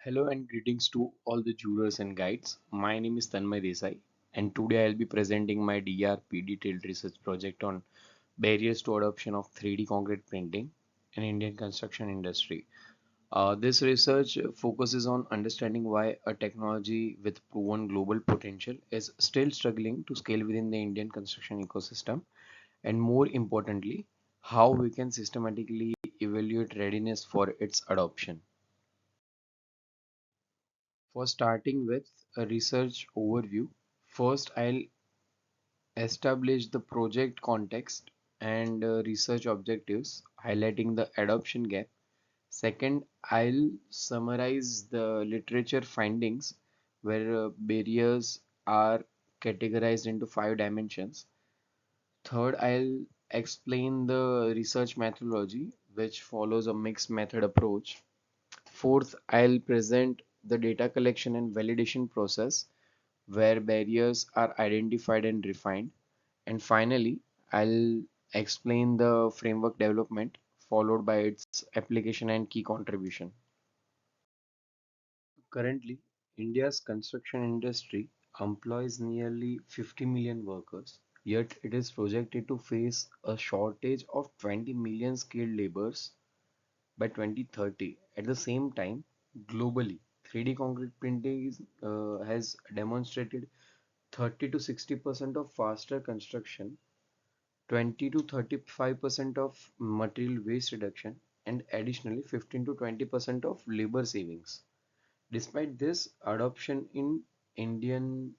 Hello and greetings to all the jurors and guides. My name is Tanmay Desai, and today I'll be presenting my DRP detailed research project on barriers to adoption of 3D concrete printing in Indian construction industry. This research focuses on understanding why a technology with proven global potential is still struggling to scale within the Indian construction ecosystem, and more importantly, how we can systematically evaluate readiness for its adoption. For starting with a research overview, first I'll establish the project context and research objectives, highlighting the adoption gap. Second, I'll summarize the literature findings where barriers are categorized into 5 dimensions. Third, I'll explain the research methodology, which follows a mixed method approach. Fourth, I'll present the data collection and validation process where barriers are identified and refined. And finally, I'll explain the framework development followed by its application and key contribution. Currently, India's construction industry employs nearly 50 million workers, yet it is projected to face a shortage of 20 million skilled laborers by 2030. At the same time, globally, 3D concrete printing has demonstrated 30 to 60% of faster construction, 20 to 35% of material waste reduction, and additionally 15 to 20% of labor savings. Despite this, adoption in Indian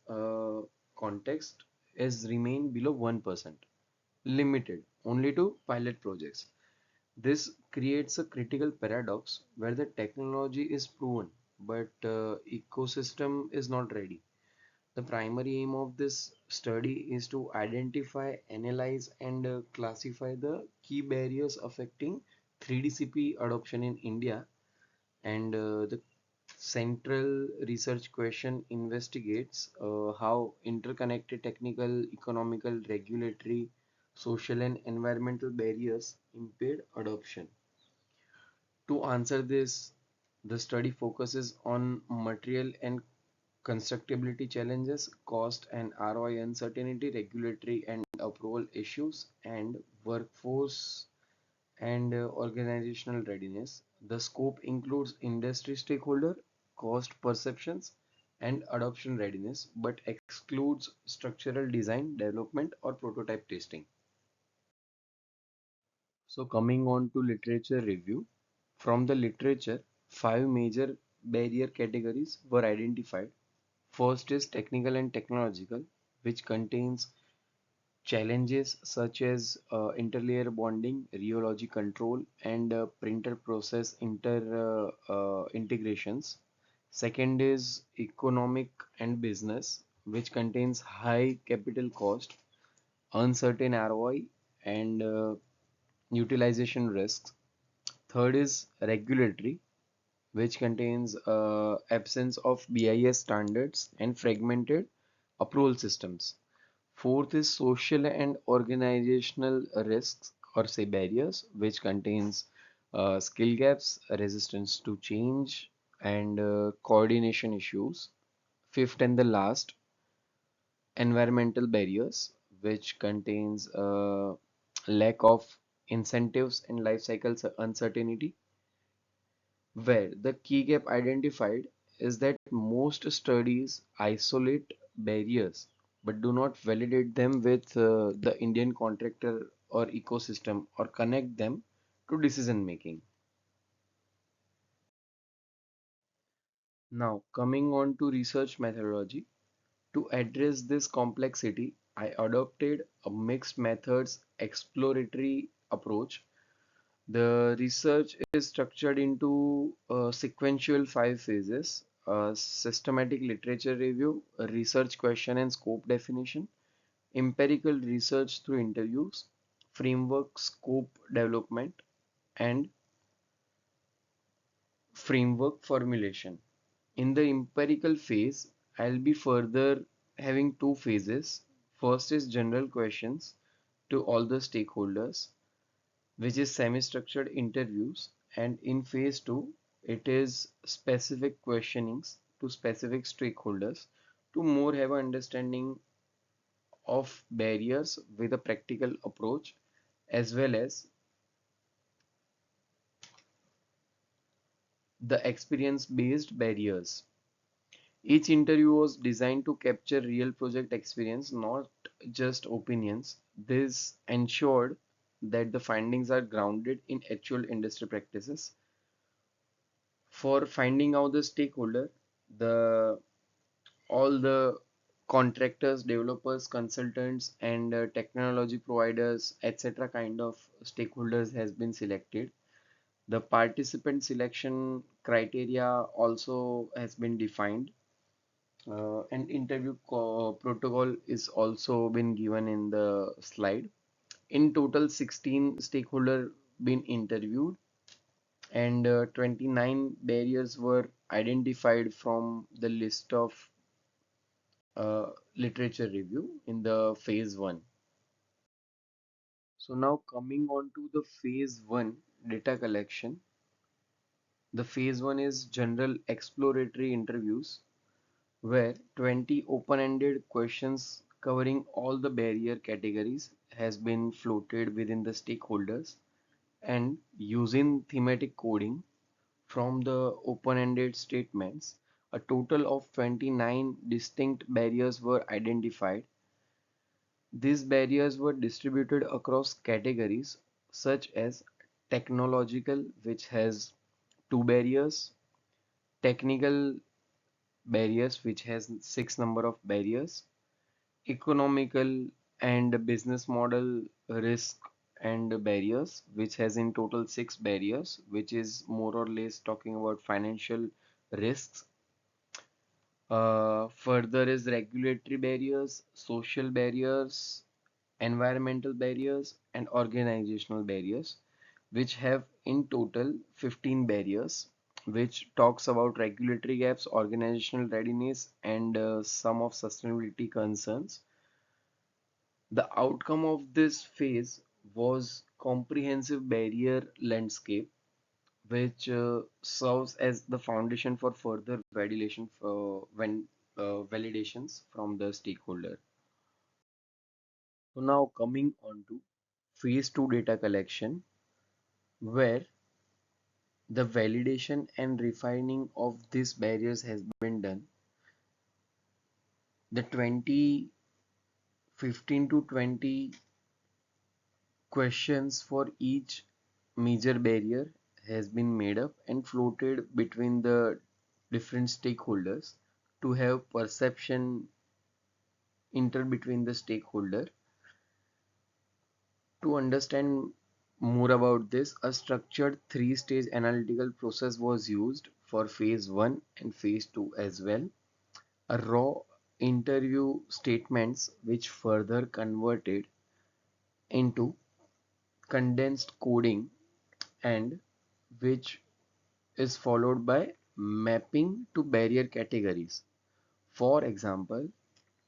context has remained below 1%, limited only to pilot projects. This creates a critical paradox where the technology is proven, but ecosystem is not ready. The primary aim of this study is to identify, analyze, and classify the key barriers affecting 3DCP adoption in India, and the central research question investigates how interconnected technical, economical, regulatory, social, and environmental barriers impede adoption. To answer this, the study focuses on material and constructability challenges, cost and ROI uncertainty, regulatory and approval issues, and workforce and organizational readiness. The scope includes industry stakeholder, cost perceptions, and adoption readiness, but excludes structural design, development, or prototype testing. So, coming on to literature review, from the literature, 5 major barrier categories were identified. First is technical and technological, which contains challenges such as interlayer bonding, rheology control, and printer process integrations. Second is economic and business, which contains high capital cost, uncertain ROI, and utilization risks. Third is regulatory, which contains absence of BIS standards and fragmented approval systems. Fourth is social and organizational risks or say barriers, which contains skill gaps, resistance to change, and coordination issues. Fifth and the last, environmental barriers, which contains lack of incentives and life cycle uncertainty, where the key gap identified is that most studies isolate barriers but do not validate them with the Indian contractor or ecosystem or connect them to decision making. Now, coming on to research methodology, to address this complexity, I adopted a mixed methods exploratory approach. The research is structured into sequential 5 phases: systematic literature review, a research question and scope definition, empirical research through interviews, framework scope development, and framework formulation. In the empirical phase, I'll be further having 2 phases. First is general questions to all the stakeholders, which is semi-structured interviews, and in phase 2 It is specific questionings to specific stakeholders to more have an understanding of barriers with a practical approach as well as the experience based barriers. Each interview was designed to capture real project experience, not just opinions. This ensured that the findings are grounded in actual industry practices. For finding out the stakeholder, the all the contractors, developers, consultants, and technology providers, etc. kind of stakeholders has been selected. The participant selection criteria also has been defined. And interview protocol is also been given in the slide. In total, 16 stakeholder been interviewed and 29 barriers were identified from the list of literature review in the phase 1. So now coming on to the phase 1 data collection. The phase 1 is general exploratory interviews where 20 open-ended questions covering all the barrier categories has been floated within the stakeholders, and using thematic coding from the open-ended statements, a total of 29 distinct barriers were identified. These barriers were distributed across categories such as technological, which has 2 barriers, technical barriers, which has 6 number of barriers, economical and business model risk and barriers, which has in total 6 barriers, which is more or less talking about financial risks. Further is regulatory barriers, social barriers, environmental barriers, and organizational barriers, which have in total 15 barriers, which talks about regulatory gaps, organizational readiness, and some of sustainability concerns. The outcome of this phase was comprehensive barrier landscape, which serves as the foundation for further validation for when validations from the stakeholder. So now coming on to phase 2 data collection, where the validation and refining of these barriers has been done. The 15 to 20 questions for each major barrier has been made up and floated between the different stakeholders to have perception inter between the stakeholder. To understand more about this, a structured three-stage analytical process was used for phase 1 and phase 2 as well. A raw interview statements which further converted into condensed coding and which is followed by mapping to barrier categories. For example,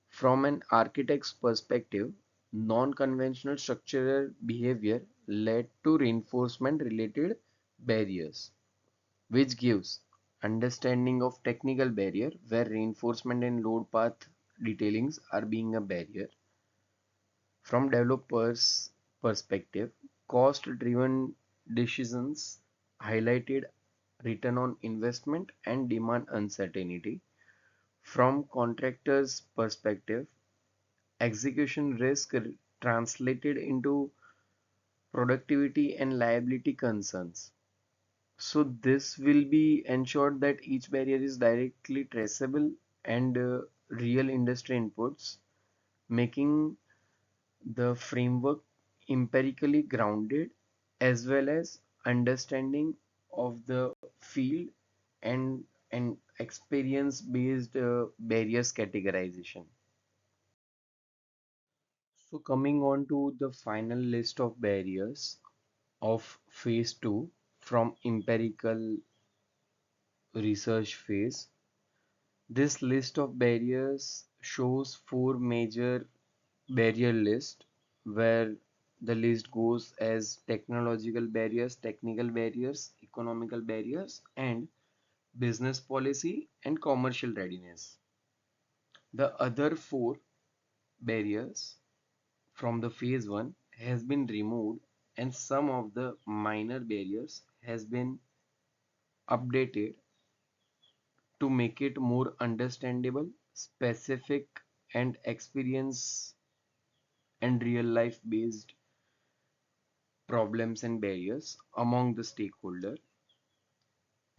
from an architect's perspective, non-conventional structural behavior led to reinforcement related barriers, which gives understanding of technical barrier where reinforcement and load path detailings are being a barrier. From developers' perspective, cost-driven decisions highlighted return on investment and demand uncertainty. From contractors' perspective, execution risk translated into productivity and liability concerns. So this will be ensured that each barrier is directly traceable and real industry inputs, making the framework empirically grounded as well as understanding of the field and experience based barriers categorization. So coming on to the final list of barriers of phase 2 from empirical research phase. This list of barriers shows 4 major barrier list where the list goes as technological barriers, technical barriers, economical barriers, and business policy and commercial readiness. The other four barriers from the phase 1 has been removed, and some of the minor barriers has been updated to make it more understandable, specific, and experience and real life based problems and barriers among the stakeholder.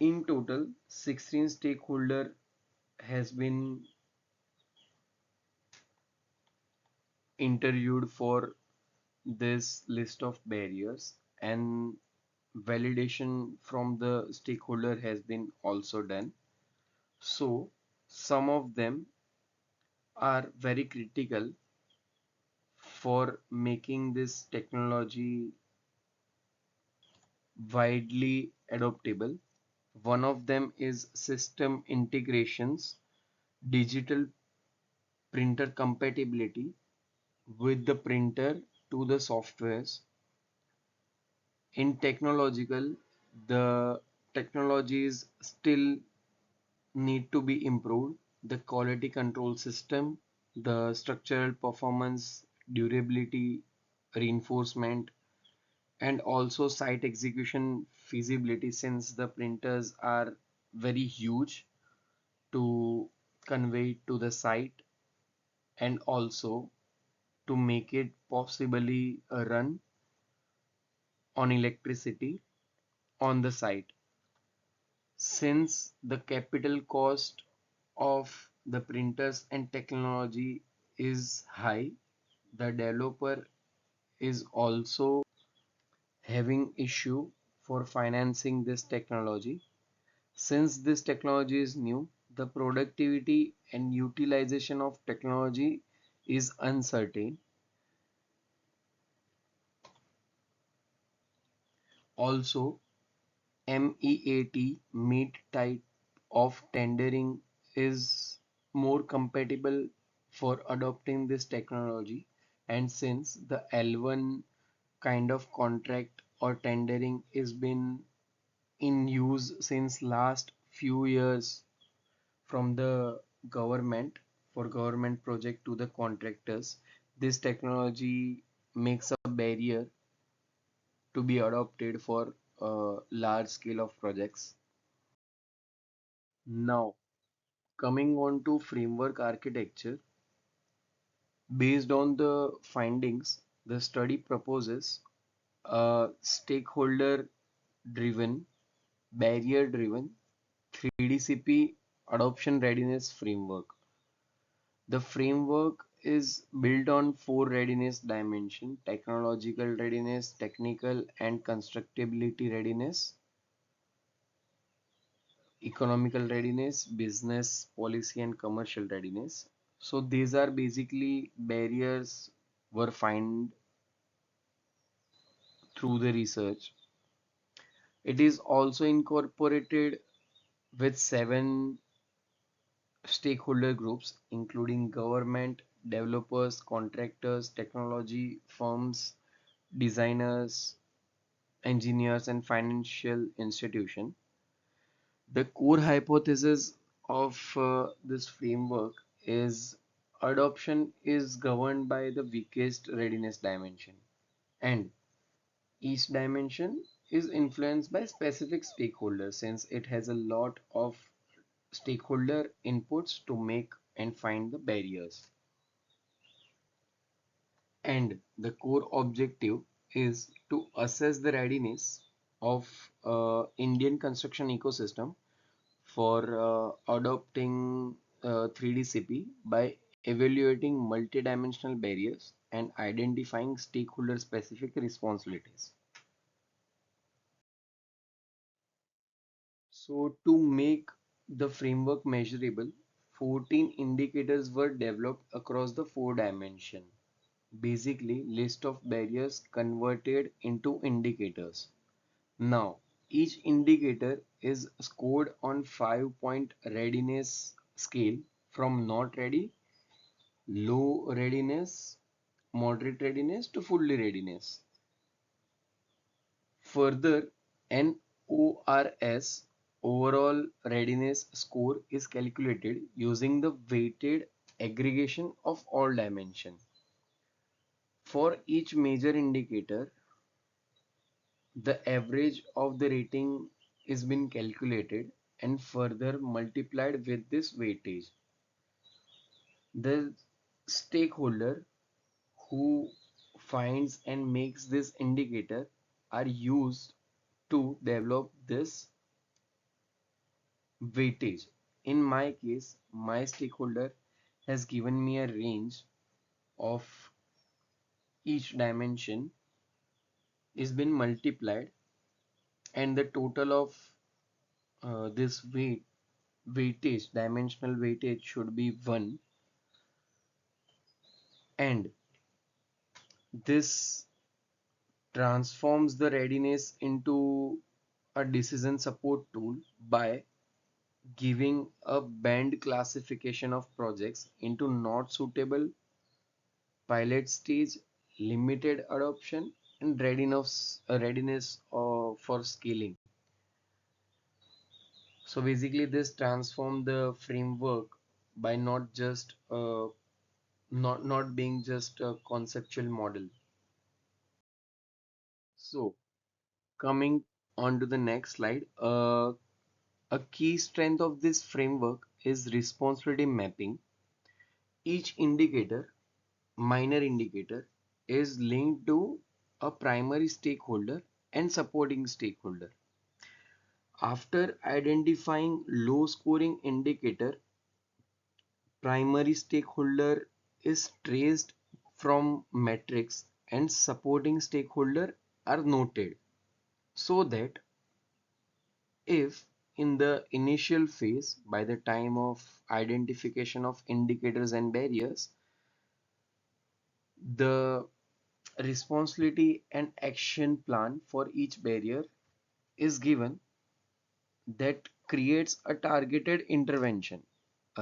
In total, 16 stakeholder has been interviewed for this list of barriers, and validation from the stakeholder has been also done. So some of them are very critical for making this technology widely adoptable. One of them is system integrations, digital printer compatibility with the printer to the softwares. In technological, the technologies still need to be improved. The quality control system, the structural performance, durability, reinforcement, and also site execution feasibility, since the printers are very huge to convey to the site, and also to make it possibly run on electricity on the site. Since the capital cost of the printers and technology is high, the developer is also having issue for financing this technology. Since this technology is new, the productivity and utilization of technology is uncertain. Also, MEAT meat type of tendering is more compatible for adopting this technology, and since the L1 kind of contract or tendering is been in use since last few years from the government for government project to the contractors, this technology makes a barrier to be adopted for large scale of projects. Now, coming on to framework architecture, based on the findings, the study proposes a stakeholder driven, barrier driven 3DCP adoption readiness framework. The framework is built on four readiness dimensions: technological readiness, technical and constructability readiness, economical readiness, business, policy, and commercial readiness. So these are basically barriers were found through the research. It is also incorporated with seven stakeholder groups, including government, developers, contractors, technology firms, designers, engineers, and financial institution. The core hypothesis of this framework is adoption is governed by the weakest readiness dimension, and each dimension is influenced by specific stakeholders, since it has a lot of stakeholder inputs to make and find the barriers. And the core objective is to assess the readiness of Indian construction ecosystem for adopting 3D by evaluating multidimensional barriers and identifying stakeholder specific responsibilities. So to make the framework measurable, 14 indicators were developed across the four dimension. Basically, list of barriers converted into indicators. Now, each indicator is scored on 5-point readiness scale from not ready, low readiness, moderate readiness to fully readiness. Further, NORS overall readiness score is calculated using the weighted aggregation of all dimensions. For each major indicator, the average of the rating is been calculated and further multiplied with this weightage. The stakeholder who finds and makes this indicator are used to develop this weightage. In my case, my stakeholder has given me a range of each dimension is been multiplied, and the total of this weightage, dimensional weightage, should be 1, and this transforms the readiness into a decision support tool by giving a band classification of projects into not suitable, pilot stage, limited adoption, and readiness for scaling. So basically this transform the framework by not being just a conceptual model. So coming on to the next slide, a key strength of this framework is responsibility mapping. Each indicator, minor indicator, is linked to a primary stakeholder and supporting stakeholder. After identifying low scoring indicator, primary stakeholder is traced from metrics and supporting stakeholder are noted, so that if in the initial phase, by the time of identification of indicators and barriers, the responsibility and action plan for each barrier is given, that creates a targeted intervention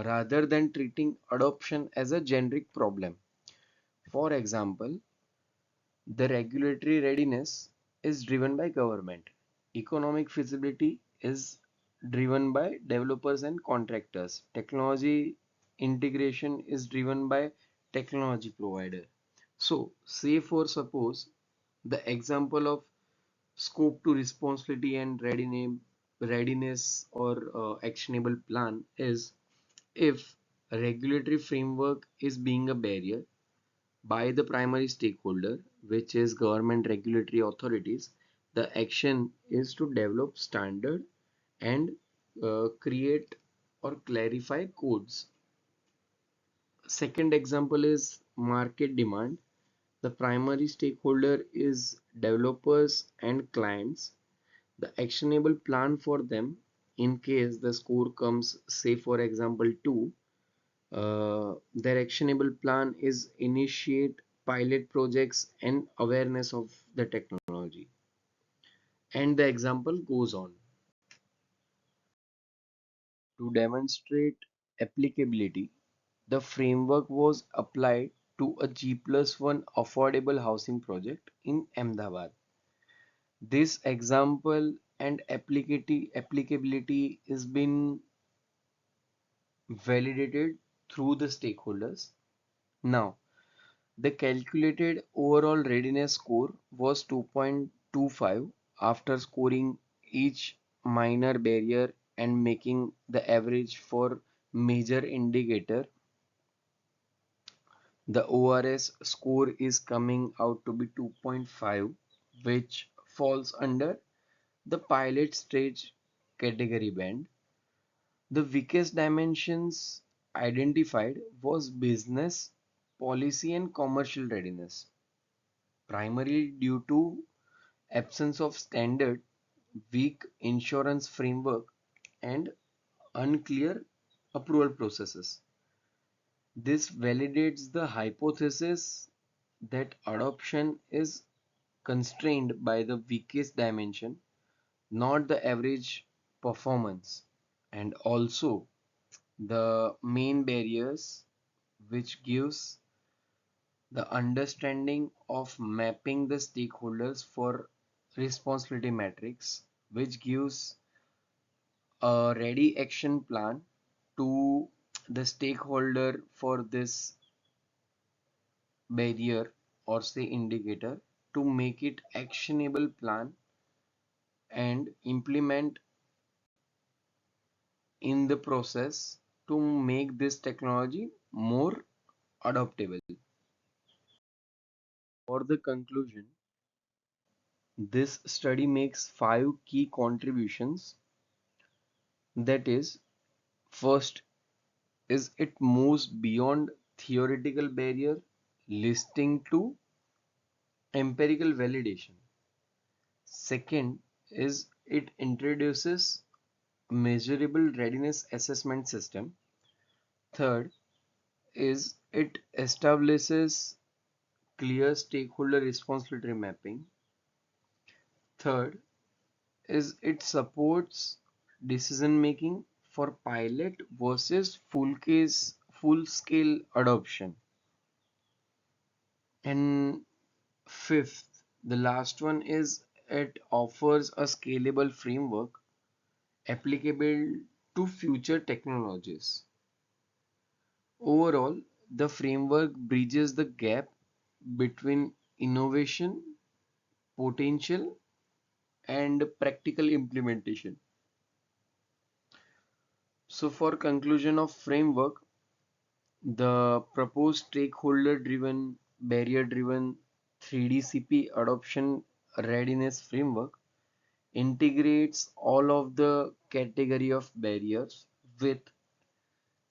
rather than treating adoption as a generic problem. For example, the regulatory readiness is driven by government. Economic feasibility is driven by developers and contractors. Technology integration is driven by technology provider. So, say for suppose the example of scope to responsibility and readiness or actionable plan is, if a regulatory framework is being a barrier by the primary stakeholder, which is government regulatory authorities, the action is to develop standard and create or clarify codes. Second example is market demand. The primary stakeholder is developers and clients. The actionable plan for them, in case the score comes, say for example 2, their actionable plan is initiate pilot projects and awareness of the technology. And the example goes on. To demonstrate applicability, the framework was applied to a G+1 affordable housing project in Ahmedabad. This example and applicability is been validated through the stakeholders. Now, the calculated overall readiness score was 2.25 after scoring each minor barrier and making the average for major indicator. The ORS score is coming out to be 2.5, which falls under the pilot stage category band. The weakest dimensions identified was business, policy and commercial readiness, primarily due to absence of standard, weak insurance framework, and unclear approval processes. This validates the hypothesis that adoption is constrained by the weakest dimension, not the average performance, and also the main barriers which gives the understanding of mapping the stakeholders for responsibility matrix, which gives a ready action plan to the stakeholder for this barrier or say indicator to make it actionable plan and implement in the process to make this technology more adoptable. For the conclusion, this study makes five key contributions. That is, first is it moves beyond theoretical barrier listing to empirical validation. Second is it introduces measurable readiness assessment system. Third is it establishes clear stakeholder responsibility mapping. Third is it supports decision making for pilot versus full scale adoption. And fifth, the last one is it offers a scalable framework applicable to future technologies. Overall, the framework bridges the gap between innovation potential and practical implementation. So for conclusion of framework, the proposed stakeholder driven, barrier driven 3DCP adoption readiness framework integrates all of the category of barriers with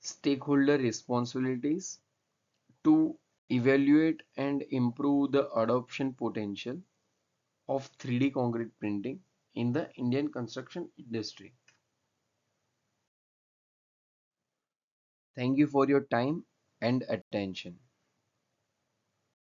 stakeholder responsibilities to evaluate and improve the adoption potential of 3D concrete printing in the Indian construction industry. Thank you for your time and attention.